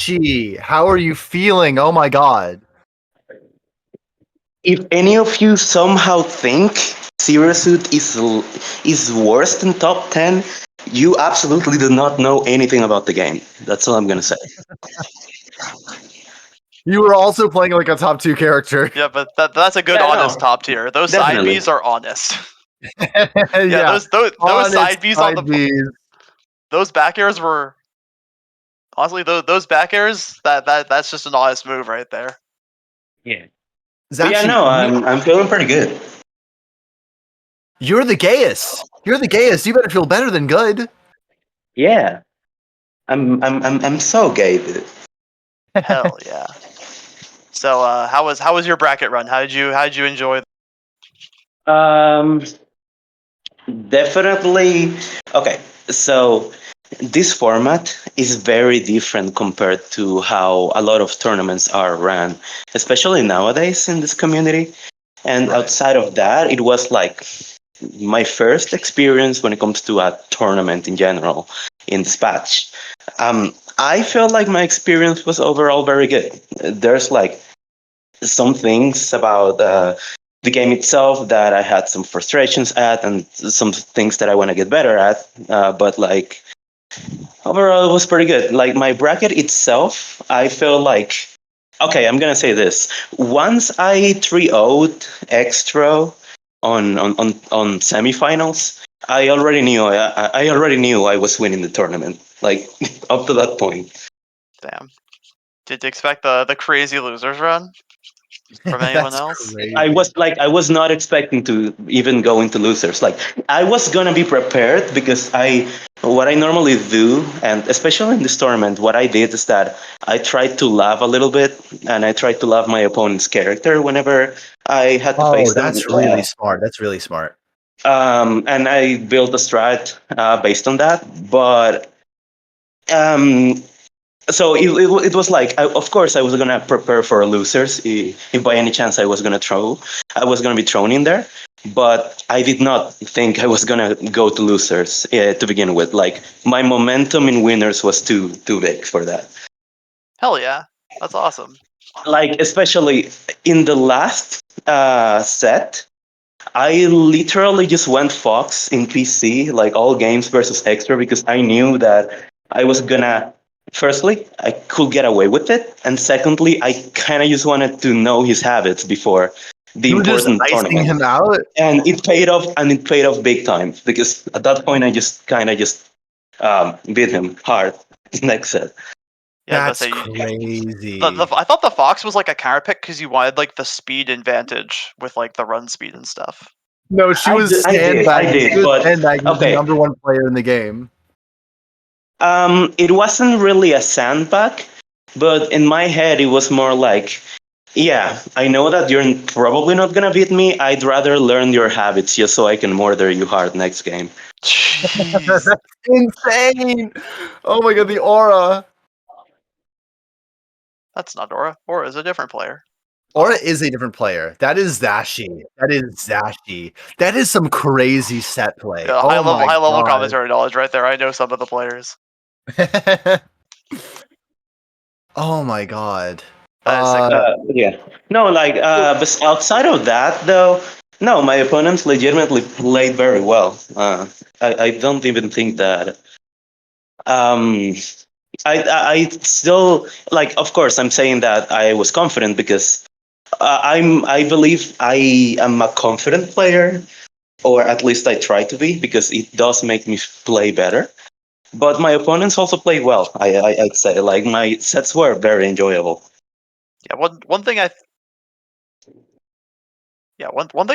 Gee, how are you feeling? Oh my god. If any of you somehow think Zero Suit is worse than top 10, you absolutely do not know anything about the game. That's all I'm gonna say. You were also playing like a top 2 character. Yeah, but that's a good Yeah, honest no, top tier. Those side definitely. Bs are honest. Yeah, those side Bs on the Bs. those back airs were honestly those back airs that's just an honest move right there. Yeah. But yeah, Zashi, no, I'm feeling pretty good. you're the gayest. You're the gayest. You better feel better than good. Yeah. I'm so gay, dude. Hell yeah. So how was your bracket run? How did you enjoy? Um, Definitely. Okay, so this format is very different compared to how a lot of tournaments are ran, especially nowadays in this community. And Right. outside of that, it was like my first experience when it comes to a tournament in general in Dispatch. I felt like my experience was overall very good. There's like some things about the game itself that I had some frustrations at, and some things that I want to get better at. But like overall, it was pretty good. Like my bracket itself, I feel like okay. I'm gonna say this. Once I 3-0'd extra on semifinals, I already knew I was winning the tournament. Like up to that point. Damn. Did you expect the crazy losers run from anyone That's else? crazy. I was not expecting to even go into losers. Like I was gonna be prepared because what I normally do, and especially in this tournament, what I did is that I tried to laugh a little bit, and I tried to laugh my opponent's character whenever I had to Oh, face them. that's really smart. That's really smart. And I built a strat based on that, but um, so it was like of course I was gonna prepare for losers if by any chance I was gonna be thrown in there, but I did not think I was gonna go to losers to begin with. Like my momentum in winners was too big for that. Hell yeah. That's awesome. Like especially in the last set, I literally just went Fox in PC, like all games versus extra, because I knew that I was gonna. Firstly, I could get away with it, and secondly, I kind of just wanted to know his habits before the You were just important icing tournament, him out. and it paid off, and it paid off big time because at that point I just kind of just beat him hard next set. Yeah, I was That's about to say crazy. I thought the Fox was like a counter pick because you wanted like the speed advantage with like the run speed and stuff. No, she was I sandbagging. did, She was but sandbagging the okay. number 1 player in the game. It wasn't really a sandbag, but in my head, it was more like, yeah, I know that you're probably not gonna beat me. I'd rather learn your habits just so I can murder you hard next game. Jeez. That's insane. Oh my god, the aura. That's not Aura. Aura is a different player. Aura is a different player. That is Zashi. That is Zashi. That is some crazy set play. Yeah, Oh my high level god. commentary knowledge right there. I know some of the players. Oh my god. That is sick. Yeah. No, like, but outside of that, though, no, my opponents legitimately played very well. I don't even think that. Um, I still like. Of course, I'm saying that I was confident because I believe I am a confident player, or at least I try to be, because it does make me play better. But my opponents also played well. I'd say like my sets were very enjoyable. Yeah, one thing one thing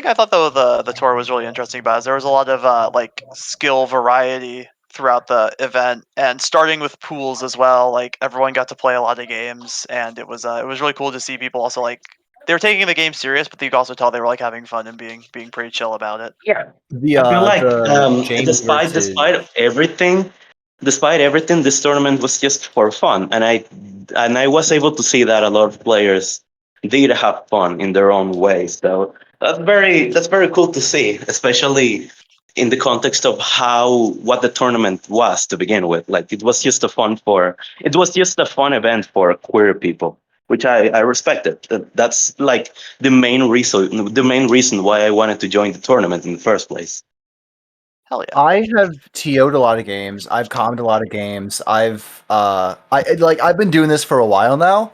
I thought though the tour was really interesting about is there was a lot of like skill variety throughout the event, and starting with pools as well. Like everyone got to play a lot of games, and it was really cool to see people also like they were taking the game serious, but you could also tell they were like having fun and being pretty chill about it. Yeah, The I feel like James versus despite everything, this tournament was just for fun, and I was able to see that a lot of players did have fun in their own way. So that's very cool to see, especially in the context of what the tournament was to begin with. Like it was just a fun event for queer people, which I respected. That's like the main reason why I wanted to join the tournament in the first place. Hell yeah. I have TO'd a lot of games. I've commed a lot of games. I've been doing this for a while now.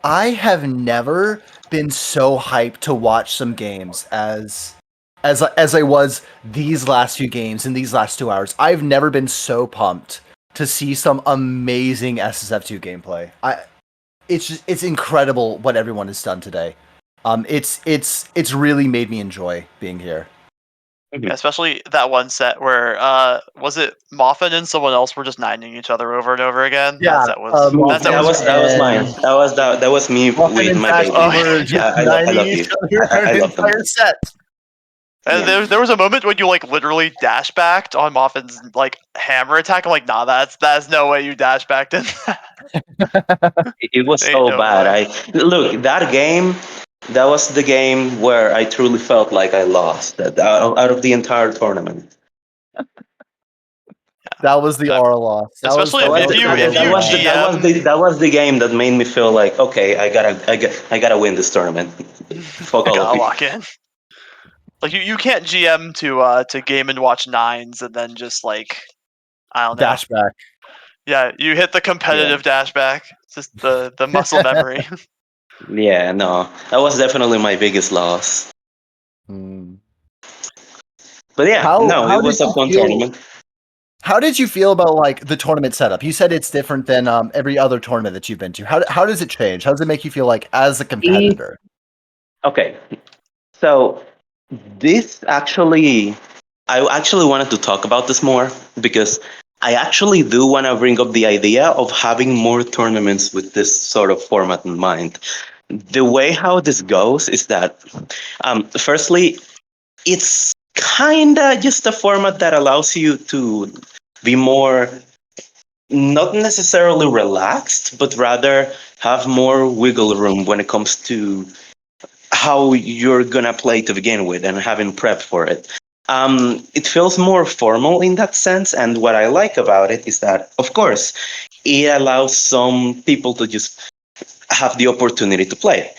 I have never been so hyped to watch some games as I was these last few games in these last 2 hours. I've never been so pumped to see some amazing SSF2 gameplay. It's incredible what everyone has done today. It's really made me enjoy being here. Yeah, especially that one set where was it Moffin and someone else were just nining each other over and over again? Yeah, That set was Moffin That was mine. and That was me Muffin with and my Zach baby. were just I nining love each you. other for I an love them. entire set. And Yeah. there was a moment when you like literally dash backed on Moffin's like hammer attack. I'm like, nah, that's no way you dash backed in. It was Ain't so no bad. way. Look, that game. That was the game where I truly felt like I lost. Out of the entire tournament. That was the aura loss. Especially That was if the, you that, that was the, that was the GM that was the game that made me feel like, okay, I gotta win this tournament. Fuck all of gotta you. lock in. Like you can't GM to game and watch nines and then just like I don't know. Dash back. Yeah, you hit the competitive dash back. It's just the muscle memory. Yeah, no, that was definitely my biggest loss. Hmm. But yeah, no, it How did was a you fun feel? tournament. How did you feel about like the tournament setup? You said it's different than every other tournament that you've been to. How does it change? How does it make you feel like as a competitor? Okay, so this actually, I actually wanted to talk about this more because I actually do want to bring up the idea of having more tournaments with this sort of format in mind. The way how this goes is that, firstly, it's kind of just a format that allows you to be more, not necessarily relaxed, but rather have more wiggle room when it comes to how you're gonna play to begin with and having prep for it. It feels more formal in that sense, and what I like about it is that, of course, it allows some people to just have the opportunity to play.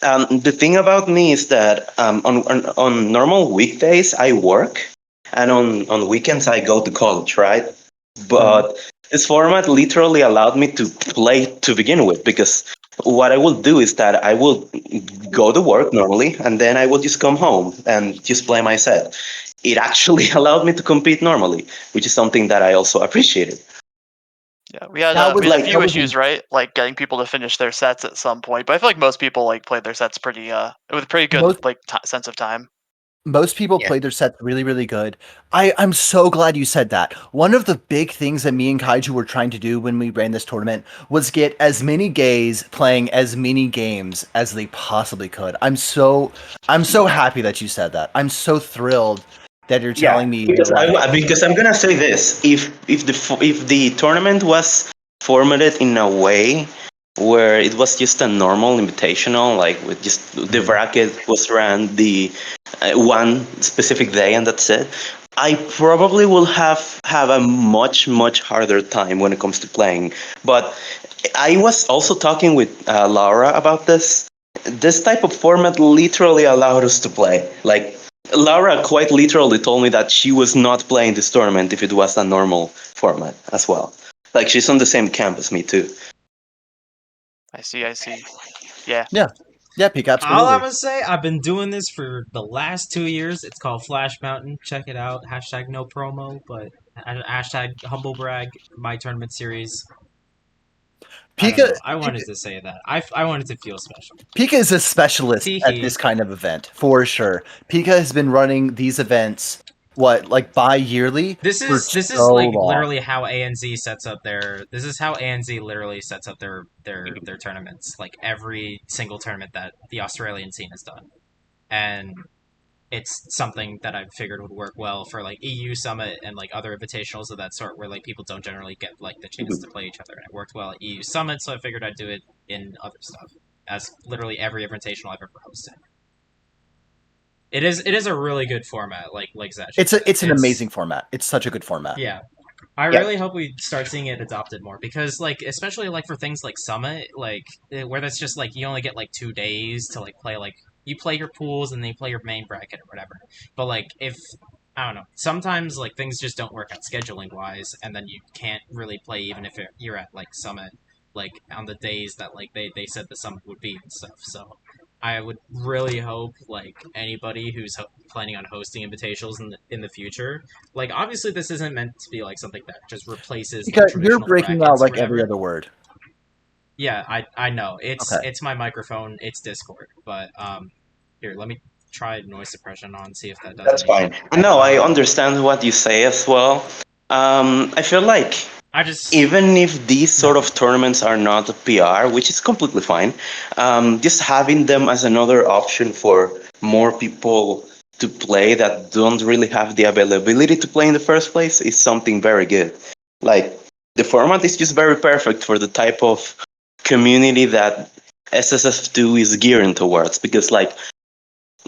The thing about me is that on normal weekdays I work, and on weekends I go to college, right? But this format literally allowed me to play to begin with because what I will do is that I will go to work normally and then I will just come home and just play my set. It actually allowed me to compete normally, which is something that I also appreciated. Yeah, we had That was a like few issues, right? Like getting people to finish their sets at some point. But I feel like most people like played their sets pretty with pretty good most like sense of time. most people Yeah. played their sets really, really good. I'm so glad you said that. One of the big things that me and Kaiju were trying to do when we ran this tournament was get as many gays playing as many games as they possibly could. I'm so happy that you said that. I'm so thrilled that you're Yeah, telling me you're because like, because I'm gonna say this: if the tournament was formatted in a way where it was just a normal invitational, like with just the Mhm. bracket was ran the one specific day and that's it, I probably will have a much harder time when it comes to playing. But I was also talking with Laura about this. This type of format literally allowed us to play. Like Laura quite literally told me that she was not playing this tournament if it was a normal format as well. Like she's on the same camp as me too. I see. Yeah. yeah, yeah, Pika, All I'm absolutely. gonna say, I've been doing this for the last 2 years. It's called Flash Mountain. Check it out. Hashtag no promo, but hashtag humble brag. My tournament series. I don't Pika, know. I wanted to say that. I wanted to feel special. Pika is a specialist at Teehee. this kind of event for sure. Pika has been running these events like bi-yearly This for is so like long. literally how ANZ sets up their. This is how ANZ literally sets up their tournaments. Like every single tournament that the Australian scene has done, and it's something that I've figured would work well for like EU Summit and like other invitationals of that sort where like people don't generally get like the chance to play each other. And it worked well at EU Summit, so I figured I'd do it in other stuff. As literally every invitational I've ever hosted. It is a really good format, like Zach It's said. an amazing format. It's such a good format. Yeah. I Yeah. really hope we start seeing it adopted more because, like, especially like for things like Summit, like where that's just like you only get like 2 days to like play, like you play your pools and then you play your main bracket or whatever. But like if I don't know, sometimes like things just don't work out scheduling wise, and then you can't really play even if you're at like Summit, like on the days that like they said the Summit would be and stuff. So I would really hope like anybody who's planning on hosting invitationals in the future, like obviously this isn't meant to be like something that just replaces like Because you're traditional breaking out brackets or like every whatever. other word. Yeah, I know Okay. it's my microphone, it's Discord, but here let me try noise suppression on, see if that does That's anything. fine. No, I understand what you say as well. I feel like I just even if these sort no. of tournaments are not a PR, which is completely fine, just having them as another option for more people to play that don't really have the availability to play in the first place is something very good. Like, the format is just very perfect for the type of community that SSF2 is gearing towards, because, like,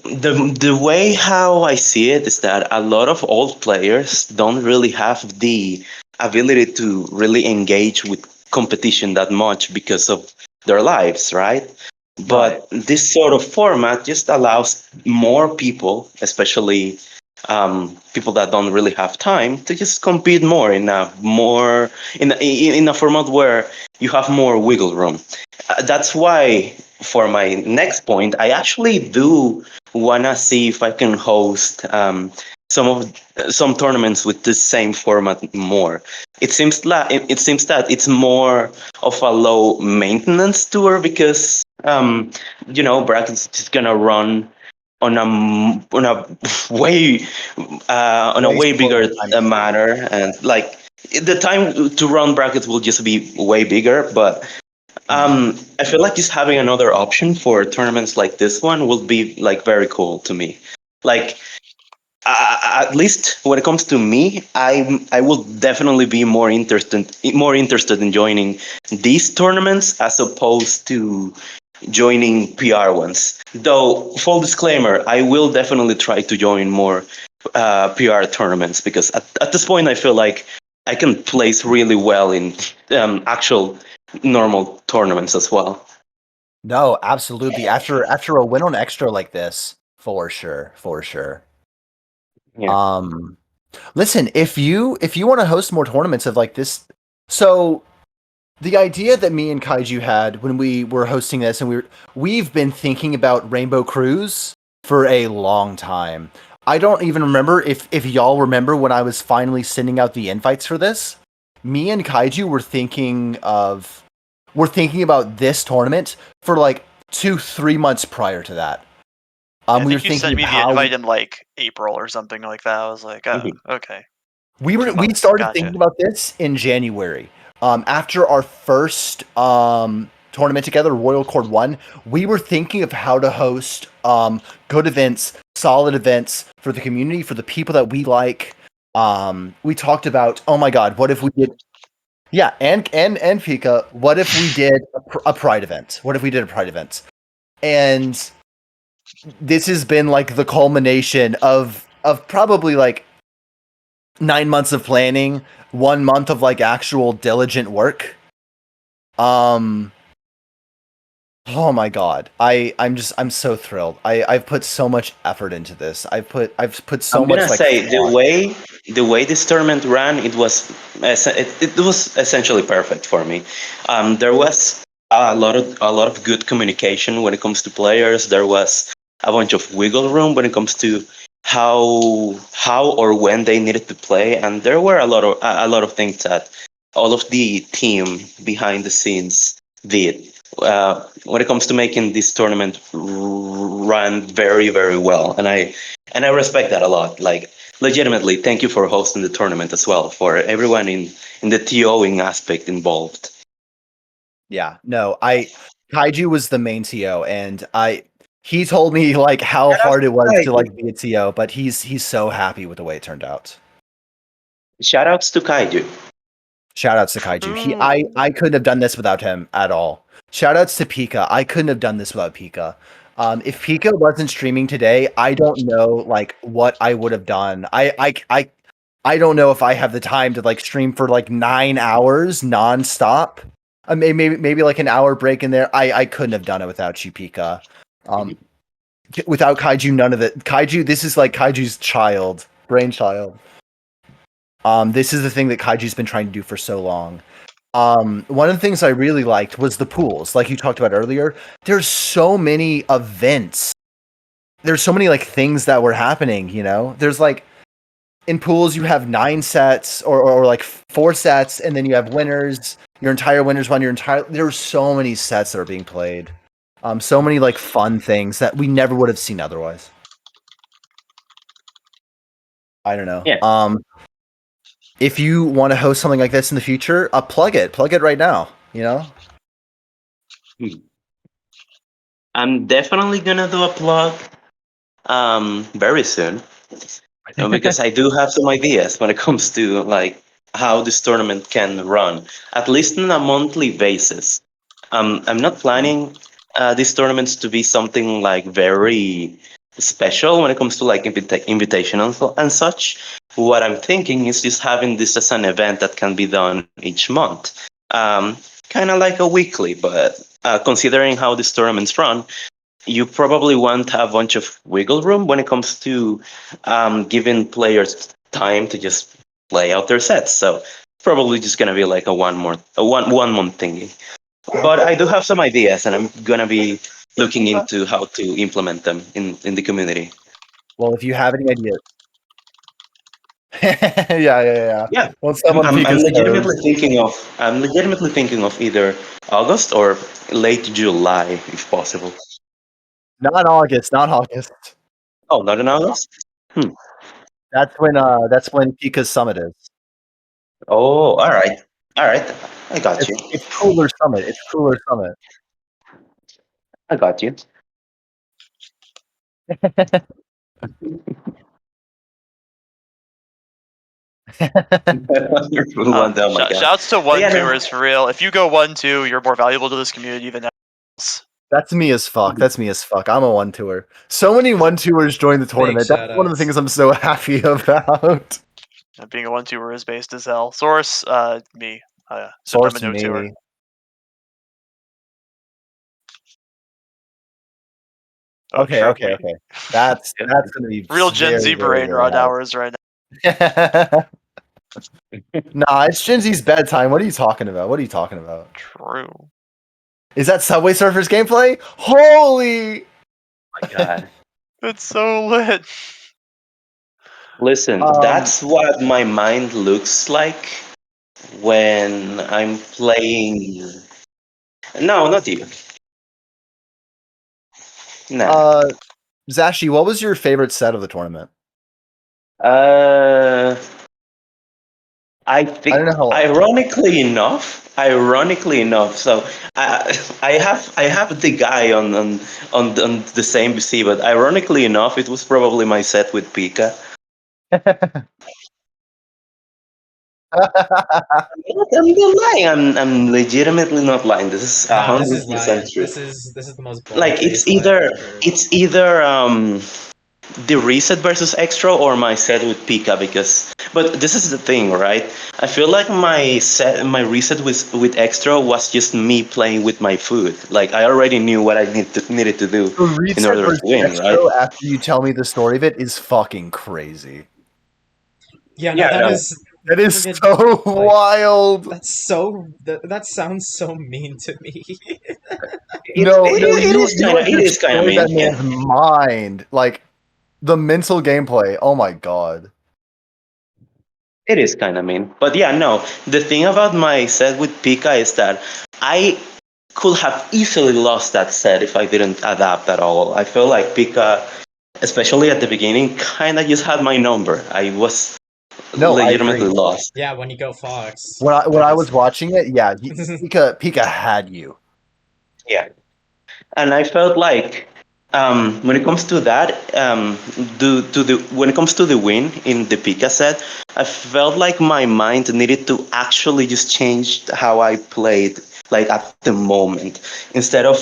the way how I see it is that a lot of old players don't really have the ability to really engage with competition that much because of their lives, right? Right. But this sort of format just allows more people, especially people that don't really have time, to just compete more in a format where you have more wiggle room. That's why, for my next point, I actually do wanna see if I can host some tournaments with the same format more. It seems that it's more of a low maintenance tour because brackets just gonna run on a way Way bigger slower time consumption. manner, and like the time to run brackets will just be way bigger. But Mhm. I feel like just having another option for tournaments like this one will be like very cool to me. Like, at least when it comes to me, I will definitely be more interested in joining these tournaments as opposed to joining PR ones. Though, full disclaimer, I will definitely try to join more PR tournaments, because at this point I feel like I can place really well in actual normal tournaments as well. No, absolutely. After a win on extra like this, for sure, for sure. Yeah. Um, listen, if you want to host more tournaments of like this, so the idea that me and Kaiju had when we were hosting this, and we've been thinking about Rainbow Cruise for a long time. I don't even remember if y'all remember when I was finally sending out the invites for this. Me and Kaiju were thinking about this tournament for like 2-3 months prior to that. Yeah, I We were think you thinking sent of me the how invite in like April or something like that. I was like, oh, Mhm. okay, we 2 months, started gotcha. thinking about this in January. After our first tournament together, Royal Cord 1, we were thinking of how to host good events, solid events for the community, for the people that we like. We talked about, oh my god, what if we did, yeah, and Pika, what if we did a pride event? What if we did a pride event? And this has been like the culmination of probably like 9 months of planning, 1 month of like actual diligent work. Um, oh my god, I'm so thrilled. I've put so much effort into this. I've put so I'm gonna much like say thought. the way this tournament ran, it was essentially perfect for me. There was a lot of good communication when it comes to players. There was a bunch of wiggle room when it comes to how or when they needed to play, and there were a lot of things that all of the team behind the scenes did when it comes to making this tournament run very, very well. And I respect that a lot. Like, legitimately, thank you for hosting the tournament as well, for everyone in the TOing aspect involved. Yeah, no, Kaiju was the main TO, and he told me like how hard it was to like be a TO, but he's so happy with the way it turned out. Shout outs to Kaiju. Shout outs to Kaiju. True. I couldn't have done this without him at all. Shout outs to Pika. I couldn't have done this without Pika. If Pika wasn't streaming today, I don't know like what I would have done. I don't know if I have the time to like stream for like 9 hours nonstop. Maybe like an hour break in there. I couldn't have done it without you, Pika. Without Kaiju, none of it. Kaiju, this is like Kaiju's brainchild. This is the thing that Kaiju's been trying to do for so long. One of the things I really liked was the pools, like you talked about earlier. There's so many events. There's so many like things that were happening, you know? There's like in pools you have 9 sets or like 4 sets, and then you have winners. Your entire winners won your entire there's so many sets that are being played. So many like fun things that we never would have seen otherwise. I don't know. Yeah. If you want to host something like this in the future, plug it right now. You know. I'm definitely gonna do a plug very soon. Because I do have some ideas when it comes to like how this tournament can run, at least on a monthly basis. I'm not planning these tournaments to be something like very special when it comes to like invitation and such. What I'm thinking is just having this as an event that can be done each month, kind of like a weekly. But considering how these tournaments run, you probably want a bunch of wiggle room when it comes to giving players time to just play out their sets. So probably just gonna be like a one month thingy. But I do have some ideas, and I'm gonna be looking into how to implement them in the community. Well, if you have any ideas, yeah. Yeah, Well, someone I'm, peek I'm his legitimately toes. thinking of I'm legitimately thinking of either August or late July, if possible. Not August, not August. Oh, not in August. That's when Pika's summit is. Oh, all right. I got you. It's cooler summit. It's cooler summit. I got you. Oh my god. Shouts to But yeah, no. one-toers for real. If you go 1-2, you're more valuable to this community than else. That's me as fuck. That's me as fuck. I'm a 1-2er. So many 1-2ers join the tournament. That's one of the shoutouts. things I'm so happy about. Being a 1-2er is based as hell. Source, me. Source I'm a no-2er. me. Okay. That's gonna be Real Gen Z very, very, brain very rot hard. hours right Nah, it's Gen Z's bedtime. What are you talking about? now. True. Is that Subway Surfers gameplay? Holy! My god. It's so lit. Listen, that's what my mind looks like when I'm playing. No, not you. Nah. Zashi, what was your favorite set of the tournament? Uh, I think, I don't know how. ironically enough. So I have the guy on the same BC, but ironically enough, it was probably my set with Pika. I'm not lying. I'm legitimately not lying. This is Nah, this is 100% lying. true. This is the most Like bold-faced lie I've ever heard. it's either the reset versus extra or my set with Pika, because but this is the thing, right? I feel like my reset with extra was just me playing with my food. Like I already knew what I needed to do The in reset order to versus win, right? extra after you tell me the story of it is fucking crazy. Yeah, no, Yeah, that no. is It is friggin', so like, wild. that's so that sounds so mean to me. No, It is you kind of have it is kind of destroyed mean. that man's mind. Like the mental gameplay. Oh my god. It is kind of mean. But yeah, no. The thing about my set with Pika is that I could have easily lost that set if I didn't adapt at all. I feel like Pika, especially at the beginning, kind of just had my number. I was No, I legitimately agree. lost. Yeah, when you go Fox. When I was watching it, yeah, Pika had you. Yeah. And I felt like when it comes to that, when it comes to the win in the Pika set, I felt like my mind needed to actually just change how I played, like at the moment, instead of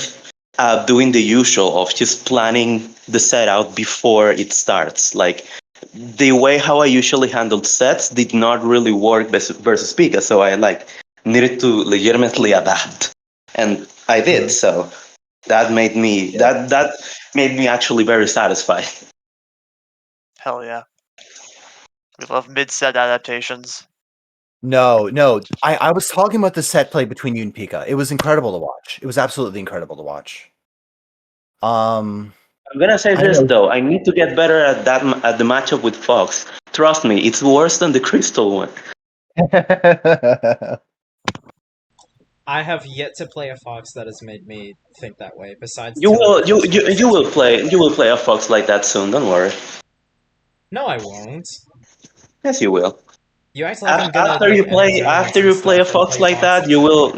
doing the usual of just planning the set out before it starts. Like the way how I usually handled sets did not really work versus Pika, so I like needed to legitimately adapt, and I did. So that made me that made me actually very satisfied. Hell yeah. We love mid-set adaptations. No, I was talking about the set play between you and Pika. It was incredible to watch. It was absolutely incredible to watch. I'm gonna say I don't this know. though. I need to get better at at the matchup with Fox. Trust me, it's worse than the Crystal one. I have yet to play a fox that has made me think that way. Besides, You Tilly will Crystal, which you sets will me play off. you will play a Fox like that soon. Don't worry. No, I won't. Yes, you will. You act like I'm gonna After like you enter play tournaments and a stuff and fox play like that, foxes. you will.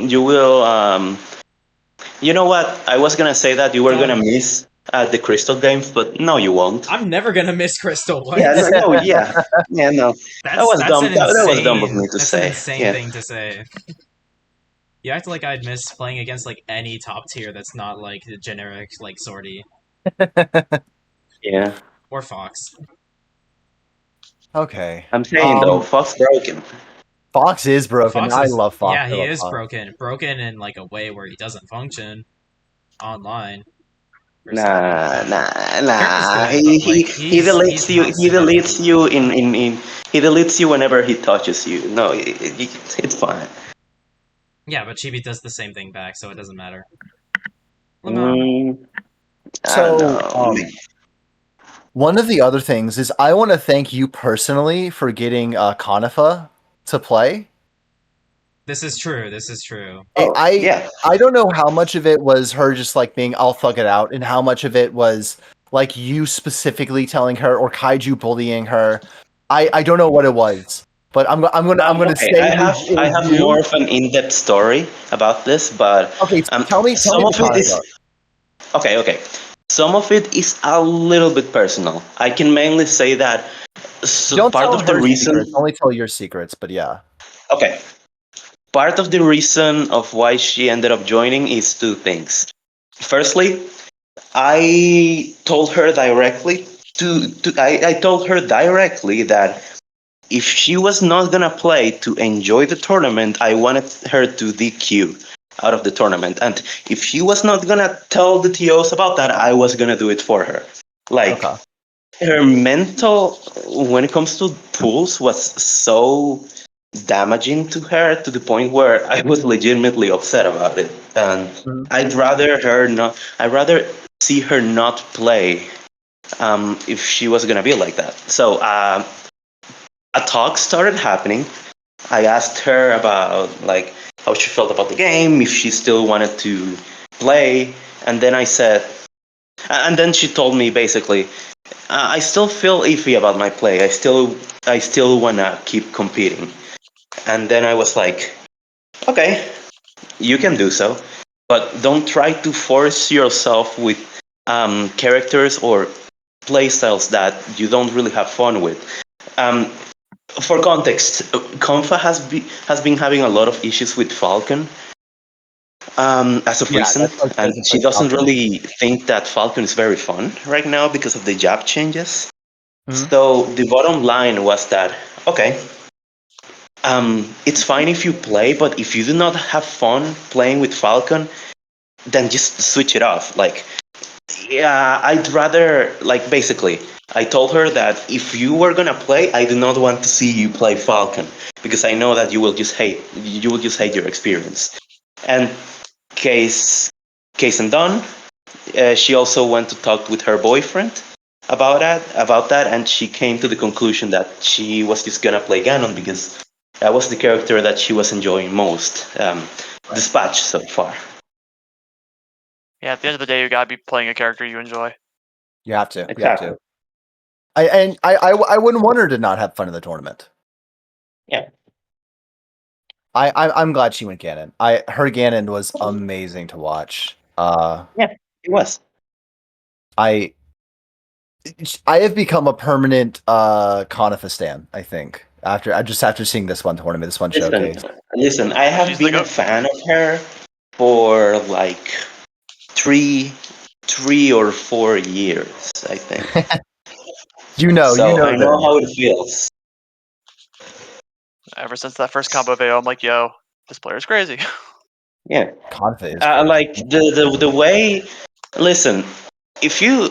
You know what? I was gonna say that you were gonna Don't. miss the crystal games, but no, you won't. I'm never gonna miss Crystal. What? Yeah, no, yeah, no. That was That's dumb. an That was dumb of insane. me to That's an say. insane Yeah. thing to say. You act like I'd miss playing against like any top tier that's not like the generic like Sortie Yeah. or Fox. Okay. I'm saying though, Fox broken. Fox is broken. Fox I is love Fox. yeah, I he love is Fox. broken in like a way where he doesn't function online or something. I Nah, don't know. nah, The character's nah. good, but like He deletes he's you. not He super deletes broken. you in. He deletes you whenever he touches you. No, it's fine. Yeah, but Chibi does the same thing back, so it doesn't matter. Lemon. Mm, I don't So, know. one of the other things is I want to thank you personally for getting Konifa to play. This is true. This is true. Oh, I yeah. I don't know how much of it was her just like being I'll thug it out, and how much of it was like you specifically telling her or Kaiju bullying her. I don't know what it was, but I'm gonna Okay, say it I was have more you. of an in-depth story about this, but Okay, tell me some the of it Konifa. is okay. Okay, some of it is a little bit personal. I can mainly say that Don't part tell of the her reason. secrets. Only tell your secrets. But yeah. Okay, part of the reason of why she ended up joining is two things. Firstly, I told her directly I told her directly that if she was not gonna play to enjoy the tournament, I wanted her to DQ out of the tournament. And if she was not gonna tell the TOs about that, I was gonna do it for her. Like Okay. her mental when it comes to pools was so damaging to her to the point where I was legitimately upset about it. And Mhm. I'd rather see her not play if she was gonna be like that. So a talk started happening. I asked her about like how she felt about the game, if she still wanted to play, and then I said, and then she told me basically, I still feel iffy about my play. I still wanna keep competing. And then I was like, okay, you can do so, but don't try to force yourself with characters or playstyles that you don't really have fun with. Um, for context, Confa has been having a lot of issues with Falcon as of Yeah, recent, that's like and the she doesn't Falcon. really think that Falcon is very fun right now because of the jab changes. Mhm. So the bottom line was that okay, it's fine if you play, but if you do not have fun playing with Falcon, then just switch it off. Like, yeah, I'd rather like basically. I told her that if you were gonna play, I do not want to see you play Falcon because I know that you will just hate your experience. And case case and done, she also went to talk with her boyfriend about that, and she came to the conclusion that she was just gonna play Ganon because that was the character that she was enjoying most. Dispatch so far. Yeah, at the end of the day, you gotta be playing a character you enjoy. You have to. You have Exactly. to. I wouldn't want her to not have fun in the tournament. Yeah. I'm glad she went Ganon. Her Ganon was amazing to watch. Yeah, it was. I I have become a permanent Conifa stan, I think. After seeing this one tournament, this one Listen, showcase. listen. I have She's the been a goat. fan of her for like three or 4 years, I think. You know I know then. how it feels. Ever since that first combo video, I'm like, yo, this player's crazy. Yeah. Confident is crazy. Like the way. Listen, if you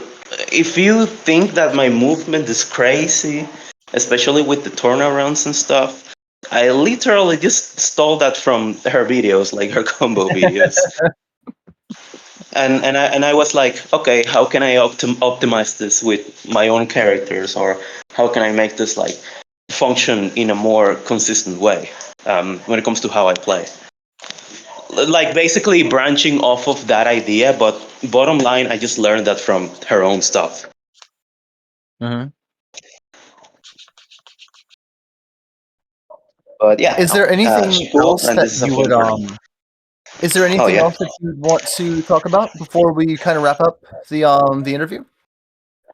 think that my movement is crazy, especially with the turnarounds and stuff, I literally just stole that from her videos, like her combo videos. And I was like, okay, how can I optimize this with my own characters, or how can I make this like function in a more consistent way when it comes to how I play? Like basically branching off of that idea, but bottom line, I just learned that from her own stuff. Mm-hmm. But yeah, Is there anything she cool, else and that this is a you fun would journey. Is there Oh anything yeah. else that you would want to talk about before we kind of wrap up the interview?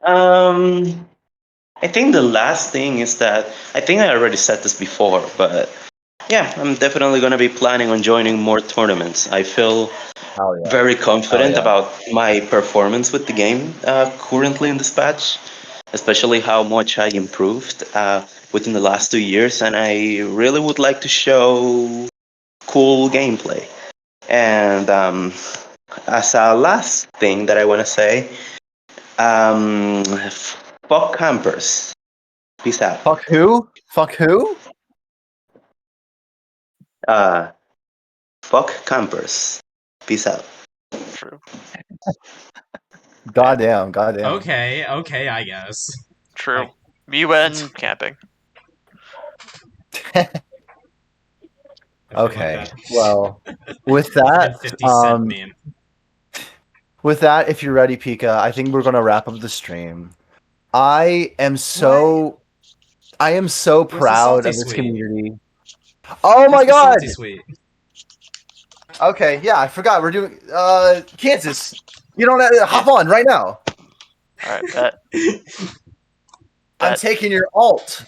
I think the last thing is that I think I already said this before, but yeah, I'm definitely gonna be planning on joining more tournaments. I feel Oh yeah. very confident about my performance with the game currently in this patch, especially how much I improved within the last 2 years, and I really would like to show cool gameplay. And as a last thing that I want to say, fuck campers. Peace out. Fuck who? Fuck who? Uh, fuck campers. Peace out. True. Goddamn. Okay, I guess. True. Like- Me when camping. I feel like Okay. that. Well, with Fucking that, 50 Cent meme. if you're ready, Pika, I think we're gonna wrap up the stream. I am so Where's the proud salty of this sweet? community. Oh Where's my the god. salty sweet? Okay, yeah, I forgot. We're doing Kansas. You don't hop on right now. All right, bet. I'm taking your alt.